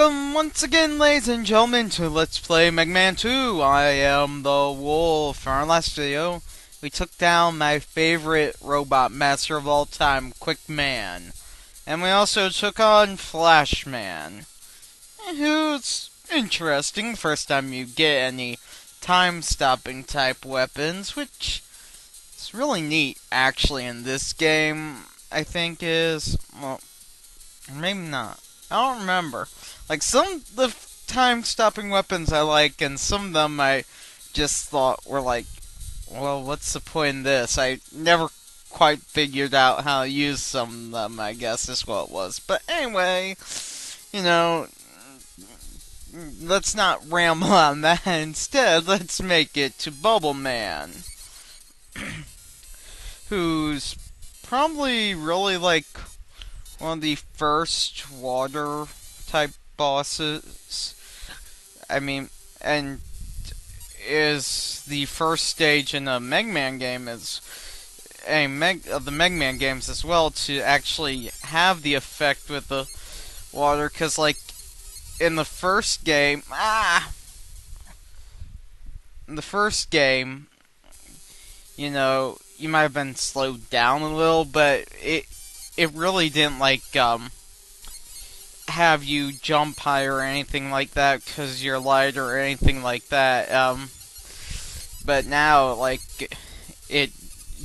Welcome once again, ladies and gentlemen, to Let's Play Megaman 2. I am the Wulv. From our last video, we took down my favorite robot master of all time, Quick Man. And we also took on Flash Man, who's interesting. First time you get any time-stopping type weapons, which is really neat, actually, in this game, I think is, well, maybe not. I don't remember. Like, some of the time-stopping weapons I like, and some of them I just thought were like, well, what's the point in this? I never quite figured out how to use some of them, I guess is what it was. But anyway, you know, let's not ramble on that. Instead, let's make it to Bubble Man, who's probably really like one of the first water type bosses. I mean, and is the first stage in a Megaman game is of the Megaman games as well to actually have the effect with the water, because like in the first game, you know, you might have been slowed down a little, but it really didn't like have you jump high or anything like that because you're lighter or anything like that. But now, like, it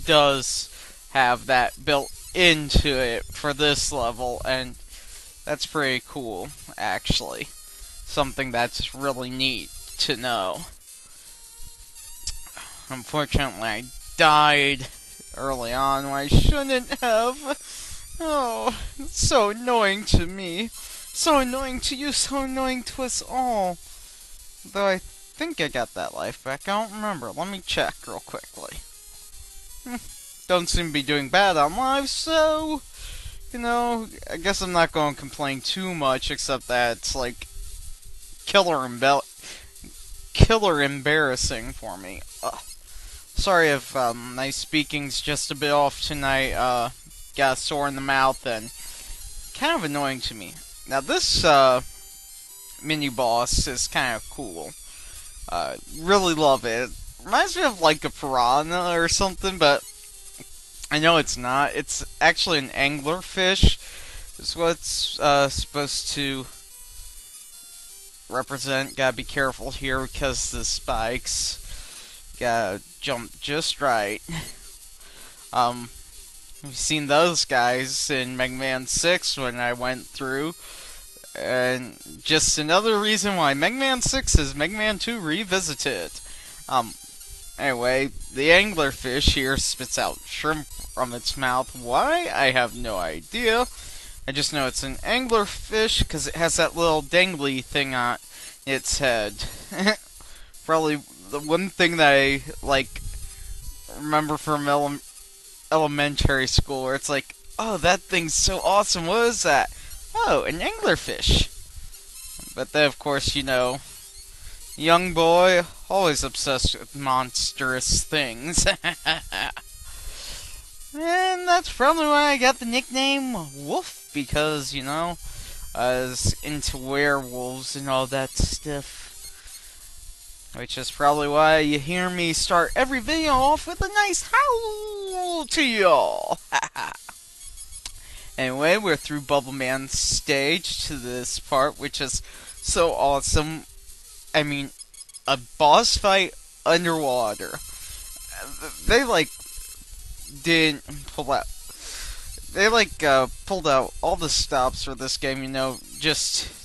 does have that built into it for this level, and that's pretty cool, actually. Something that's really neat to know. Unfortunately, I died early on when I shouldn't have. Oh, it's so annoying to me. So annoying to you, so annoying to us all. Though I think I got that life back. I don't remember. Let me check real quickly. Don't seem to be doing bad on live, so, you know, I guess I'm not going to complain too much, except that it's like killer embarrassing for me. Sorry if my speaking's just a bit off tonight. Got a sore in the mouth and kind of annoying to me. Now this mini boss is kind of cool. Really love it. Reminds me of like a piranha or something, but I know it's not. It's actually an anglerfish. Is what it's supposed to represent. Gotta be careful here because the spikes. Gotta jump just right. We've seen those guys in Megaman 6 when I went through. And just another reason why Megaman 6 is Megaman 2 Revisited. Anyway, the anglerfish here spits out shrimp from its mouth. Why? I have no idea. I just know it's an anglerfish because it has that little dangly thing on its head. Probably the one thing that I, like, remember from elementary school, where it's like, oh, that thing's so awesome, what is that? Oh, an anglerfish. But then, of course, you know, young boy, always obsessed with monstrous things. And that's probably why I got the nickname Wolf, because, you know, I was into werewolves and all that stuff. Which is probably why you hear me start every video off with a nice howl to y'all. Anyway, we're through Bubble Man's stage to this part, which is so awesome. I mean, a boss fight underwater. They, like, didn't pull out. They, like, pulled out all the stops for this game, you know, just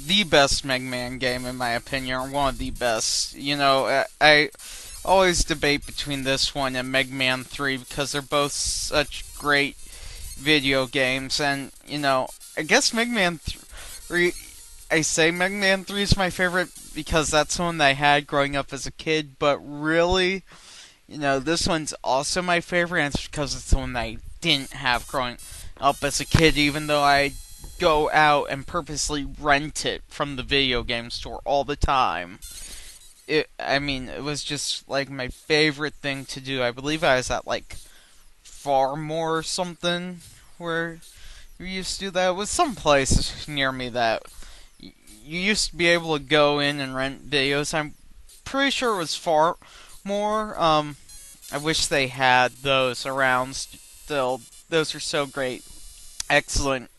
the best Megaman game, in my opinion, or one of the best. You know, I always debate between this one and Megaman 3 because they're both such great video games, and, you know, I guess Megaman 3, I say Megaman 3 is my favorite because that's the one that I had growing up as a kid, but really, you know, this one's also my favorite, and it's because it's the one that I didn't have growing up as a kid, even though I go out and purposely rent it from the video game store all the time. I mean, it was just, like, my favorite thing to do. I believe I was at, like, Farmore or something, where who used to do that? It was some place near me that you used to be able to go in and rent videos. I'm pretty sure it was far more. I wish they had those around still. Those are so great. Excellent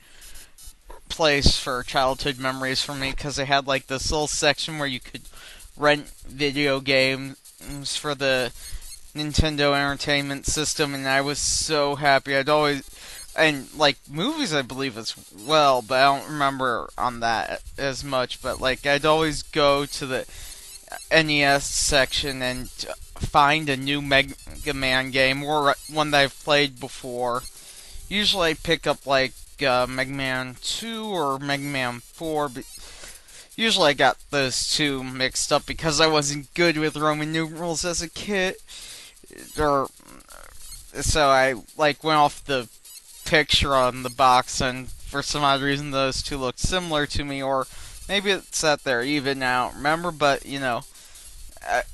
place for childhood memories for me because they had like this little section where you could rent video games for the Nintendo Entertainment System, and I was so happy. I'd always and like movies, I believe as well, but I don't remember on that as much. But like I'd always go to the NES section and find a new Mega Man game or one that I've played before. Usually I pick up like Mega Man 2 or Mega Man 4. But usually I got those two mixed up because I wasn't good with Roman numerals as a kid. Or so I like went off the picture on the box, and for some odd reason those two looked similar to me, or maybe it's that they're even now. Remember, but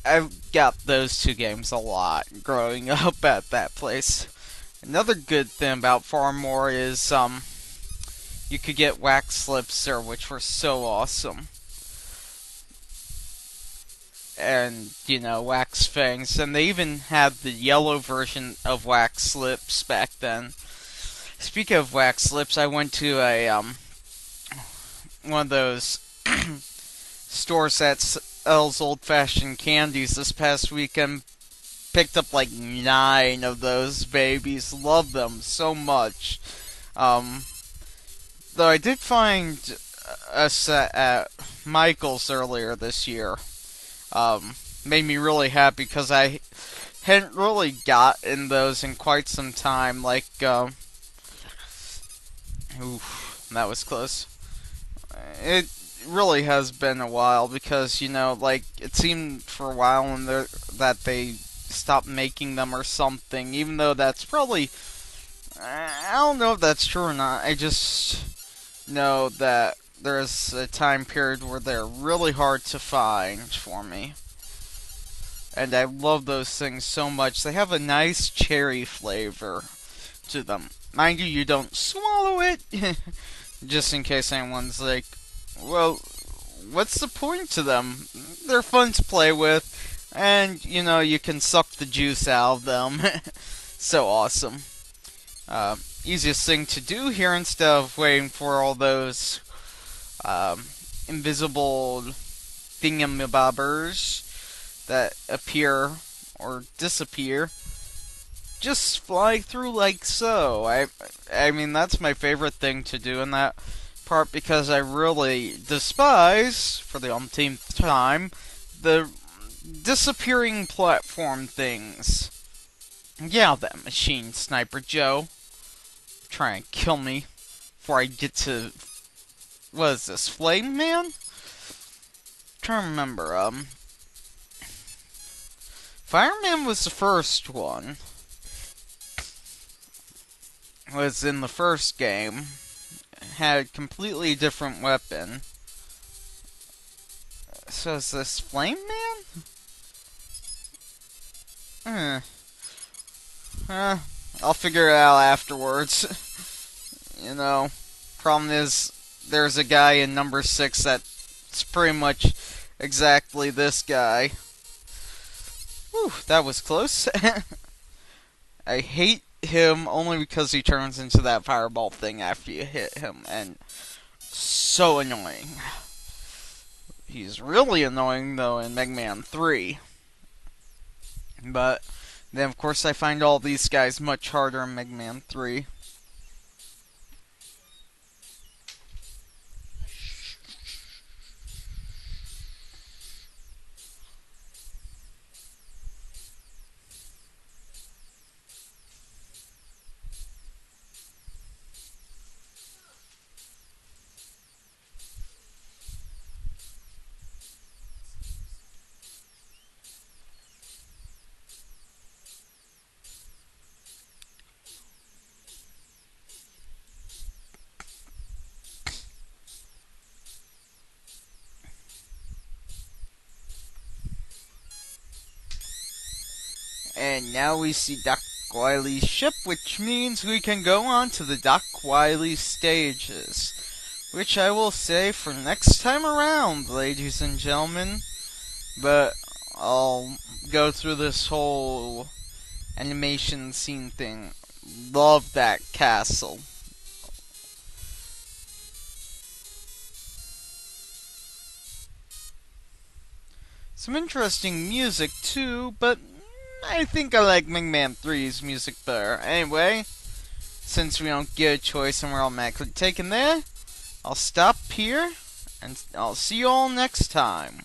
I've got those two games a lot growing up at that place. Another good thing about Farmore is you could get wax slips there, which were so awesome. And, wax fangs. And they even had the yellow version of wax slips back then. Speaking of wax slips, I went to a one of those stores that sells old-fashioned candies this past weekend. Picked up like 9 of those babies. Love them so much. Though I did find a set at Michael's earlier this year. Made me really happy because I hadn't really gotten those in quite some time. Like, oof, that was close. It really has been a while because, like, it seemed for a while that they stopped making them or something, even though that's probably, I don't know if that's true or not. I just know that there's a time period where they're really hard to find for me. And I love those things so much. They have a nice cherry flavor to them. Mind you, you don't swallow it. Just in case anyone's like, well, what's the point to them? They're fun to play with. And, you can suck the juice out of them. So awesome. Easiest thing to do here instead of waiting for all those invisible thingamabobbers that appear or disappear. Just fly through like so. I mean, that's my favorite thing to do in that part because I really despise, for the umpteenth time, the disappearing platform things. Yeah, that machine sniper Joe. Try and kill me before I get to, what is this, Flame Man? I'm trying to remember, Fireman was the first one. Was in the first game. Had a completely different weapon. So is this Flame Man? I'll figure it out afterwards. Problem is, there's a guy in number 6 that's pretty much exactly this guy. Whew, that was close. I hate him only because he turns into that fireball thing after you hit him, and so annoying. He's really annoying, though, in Mega Man 3. But then, of course, I find all these guys much harder in Mega Man 3. And now we see Doc Wily's ship, which means we can go on to the Doc Wily stages. Which I will say for next time around, ladies and gentlemen. But I'll go through this whole animation scene thing. Love that castle. Some interesting music too, but I think I like Megaman 3's music better. Anyway, since we don't get a choice and we're automatically taken there, I'll stop here, and I'll see you all next time.